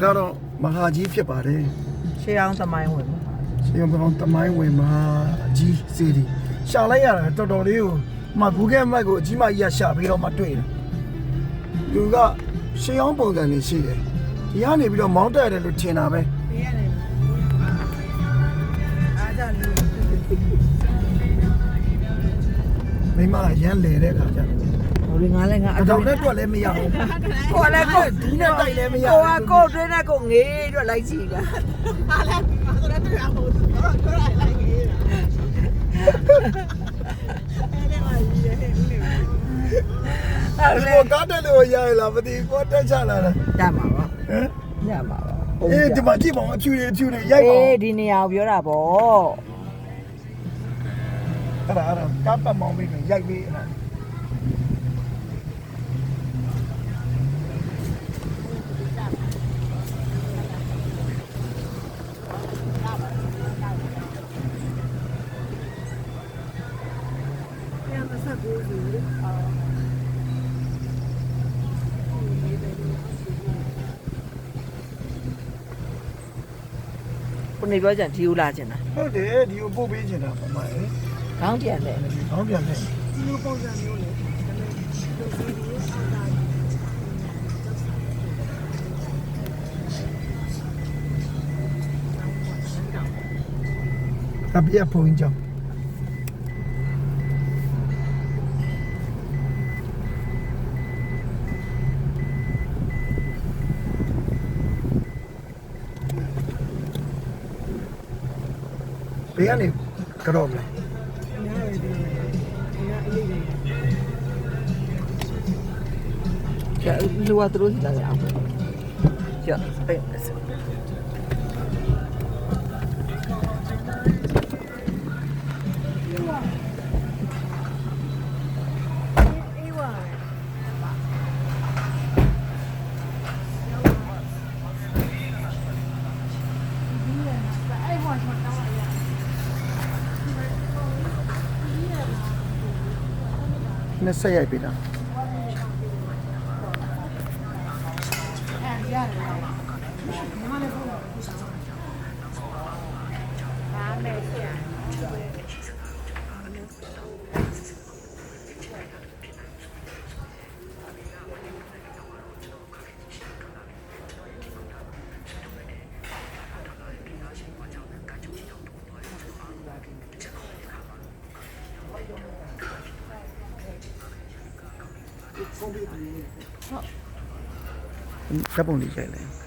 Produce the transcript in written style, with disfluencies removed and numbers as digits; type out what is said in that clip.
ကတော့မဟာကြီးဖြစ်ပါတယ်ရှေးအောင်သမိုင်းဝင်ပါရှေးအောင်သမိုင်းဝင်မဟာကြီးစီဒီရှာလိုက်ရတာတော်တော်လေးကိုGoogle Map ကိုအကြီးမကြီးကရှာပြီးတော့မှတွေ့တယ်သူကရှေးအောင်ပုံစံနေရှိတယ်ဒီကနေပြီးတော့မောင်းတက်ရတယ်လို့ထင်တာပဲဘေးကနေအားကြောင့်မိမကရမ်းလေတဲ့ခါကျဟိုငါလည်းငါအတော်နဲ့တွက်လည်းမရဘူးကိုယ်လည်းကိုယ်ဒီနဲ့တိုက်လည်းမရဘူးကိုယ်တွင်းနဲ့ကိုငေးတွက်လိုက်ကြည့်တာအားလည်းဆိုတော့တွေ့ရမှာတော့ပြောရလိုက်ကြီးအဲ့ဒါမှကြီးရဲ့ဟဲ့ဦးနေဒီကိုကားတက်လို့ရရလားမသိကိုတက်ချလာတာရမှာပါဟမ်ရမှာပါဒီမှာကြည့်ပါဦးအဖြူတွေရိုက်ပါဦးဒီနေရာကိုပြောတာဗောအဲ့ဒါကားပတ်မောင်းပြီးရိုက်ပြီးအဲ့ဒါကိုနေပြောကြဒီဦးလာချင်တာဟုတ်တယ်ဒီကိုပို့ပေးချင်တာပမာလေခေါင်းပြန်တယ်ခေါင်းပြန်တယ်ဒီလိုပုံစံမျိုးလေကပြဖုန်းကြောင့်ဘယ်ကနေကြောက်မလဲကျလူဝတ်တို့လာရအောင်ကျပိတ်စနဲ့ဆက်ရိုက်ပေးတာဓာတ်ပုံလေးရိုက်လိုက်